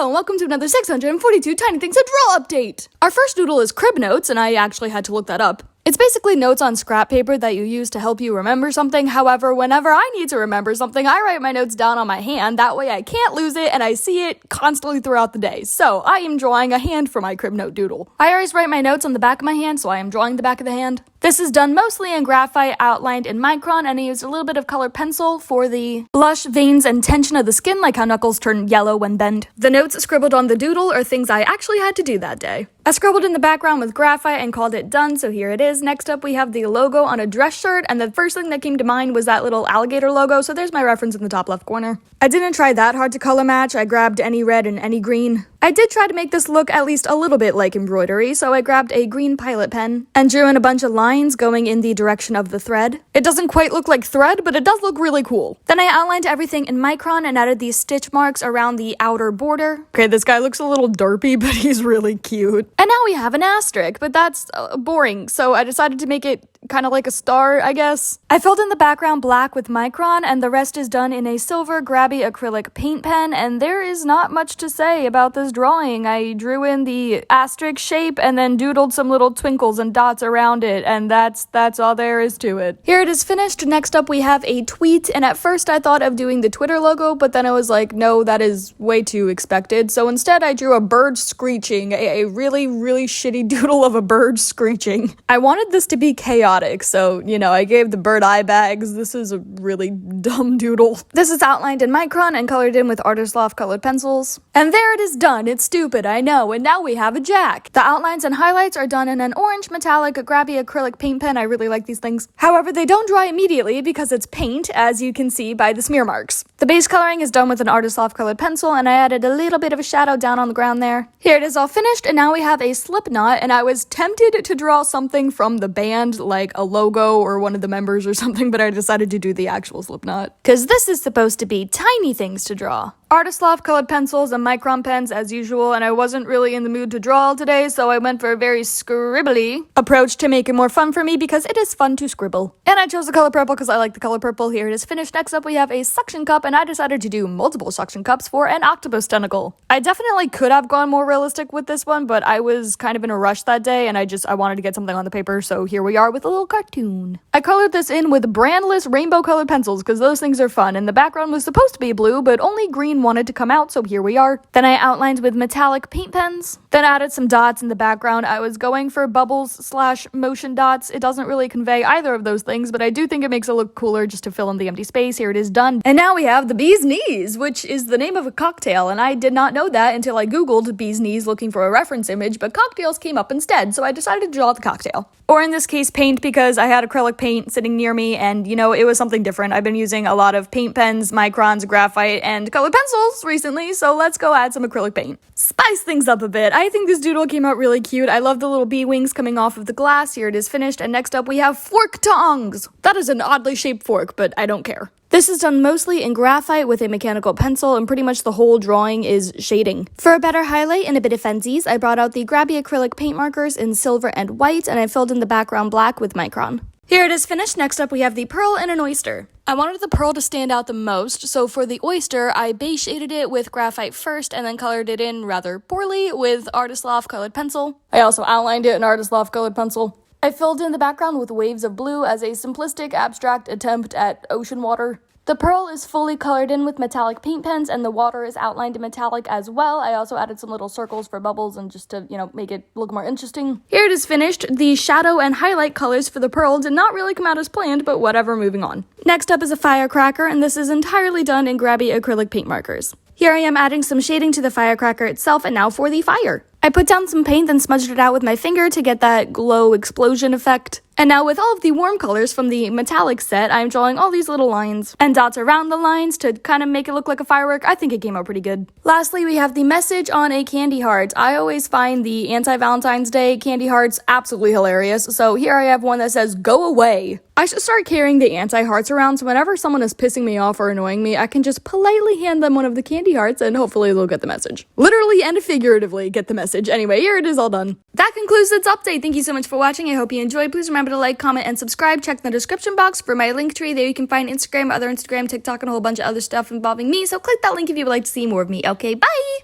Hello and welcome to another 642 Tiny Things to Draw update! Our first doodle is crib notes, and I actually had to look that up. It's basically notes on scrap paper that you use to help you remember something. However, whenever I need to remember something, I write my notes down on my hand. That way I can't lose it and I see it constantly throughout the day. So I am drawing a hand for my crib note doodle. I always write my notes on the back of my hand, so I am drawing the back of the hand. This is done mostly in graphite, outlined in micron, and I used a little bit of colored pencil for the blush, veins, and tension of the skin, like how knuckles turn yellow when bent. The notes scribbled on the doodle are things I actually had to do that day. I scribbled in the background with graphite and called it done, so here it is. Next up, we have the logo on a dress shirt, and the first thing that came to mind was that little alligator logo, so there's my reference in the top left corner. I didn't try that hard to color match. I grabbed any red and any green. I did try to make this look at least a little bit like embroidery, so I grabbed a green Pilot pen and drew in a bunch of lines going in the direction of the thread. It doesn't quite look like thread, but it does look really cool. Then I outlined everything in micron and added these stitch marks around the outer border. Okay, this guy looks a little derpy, but he's really cute. And now we have an asterisk, but that's boring, so I decided to make it kind of like a star, I guess. I filled in the background black with micron, and the rest is done in a silver grabby acrylic paint pen, and there is not much to say about this drawing. I drew in the asterisk shape and then doodled some little twinkles and dots around it, and that's all there is to it. Here it is finished. Next up we have a tweet, and at first I thought of doing the Twitter logo, but then I was like, no, that is way too expected, so instead I drew a bird screeching, a really shitty doodle of a bird screeching. I wanted this to be chaotic, so, you know, I gave the bird eye bags. This is a really dumb doodle. This is outlined in micron and colored in with Artist Loft colored pencils. And there it is done. It's stupid, I know, and now we have a jack. The outlines and highlights are done in an orange metallic grabby acrylic paint pen. I really like these things. However, they don't dry immediately because it's paint, as you can see by the smear marks. The base coloring is done with an Artist Loft colored pencil, and I added a little bit of a shadow down on the ground there. Here it is all finished, and now we have a slip knot, and I was tempted to draw something from the band, like a logo or one of the members or something, but I decided to do the actual slip knot. Because this is supposed to be tiny things to draw. Artist Loft colored pencils and micron pens as usual, and I wasn't really in the mood to draw today, so I went for a very scribbly approach to make it more fun for me because it is fun to scribble. And I chose the color purple because I like the color purple. Here it is finished. Next up we have a suction cup, and I decided to do multiple suction cups for an octopus tentacle. I definitely could have gone more realistic with this one, but I was kind of in a rush that day, and I wanted to get something on the paper, so here we are with a little cartoon. I colored this in with brandless rainbow colored pencils because those things are fun, and the background was supposed to be blue, but only green wanted to come out, so here we are. Then I outlined with metallic paint pens, then added some dots in the background. I was going for bubbles / motion dots. It doesn't really convey either of those things, but I do think it makes it look cooler just to fill in the empty space. Here it is done. And now we have the bee's knees, which is the name of a cocktail, and I did not know that until I googled bee's knees looking for a reference image, but cocktails came up instead, so I decided to draw the cocktail. Or in this case, paint, because I had acrylic paint sitting near me, and, you know, it was something different. I've been using a lot of paint pens, microns, graphite, and colored pencils recently, so let's go add some acrylic paint. Spice things up a bit. I think this doodle came out really cute. I love the little bee wings coming off of the glass. Here it is finished, and next up we have fork tongs. That is an oddly shaped fork, but I don't care. This is done mostly in graphite with a mechanical pencil, and pretty much the whole drawing is shading. For a better highlight and a bit of fancies, I brought out the grabby acrylic paint markers in silver and white, and I filled in the background black with micron. Here it is finished. Next up we have the pearl and an oyster. I wanted the pearl to stand out the most, so for the oyster, I base shaded it with graphite first and then colored it in rather poorly with Artist Loft colored pencil. I also outlined it in Artist Loft colored pencil. I filled in the background with waves of blue as a simplistic abstract attempt at ocean water. The pearl is fully colored in with metallic paint pens, and the water is outlined in metallic as well. I also added some little circles for bubbles and just to, you know, make it look more interesting. Here it is finished. The shadow and highlight colors for the pearl did not really come out as planned, but whatever, moving on. Next up is a firecracker, and this is entirely done in grabby acrylic paint markers. Here I am adding some shading to the firecracker itself, and now for the fire. I put down some paint, then smudged it out with my finger to get that glow explosion effect. And now with all of the warm colors from the metallic set, I'm drawing all these little lines and dots around the lines to kind of make it look like a firework. I think it came out pretty good. Lastly, we have the message on a candy heart. I always find the anti-Valentine's Day candy hearts absolutely hilarious, so here I have one that says, "Go away." I should start carrying the anti-hearts around, so whenever someone is pissing me off or annoying me, I can just politely hand them one of the candy hearts and hopefully they'll get the message. Literally and figuratively get the message. Anyway, here it is all done. That concludes this update. Thank you so much for watching. I hope you enjoyed. Please remember to like, comment, and subscribe. Check the description box for my link tree. There you can find Instagram, other Instagram, TikTok, and a whole bunch of other stuff involving me. So click that link if you would like to see more of me. Okay, bye!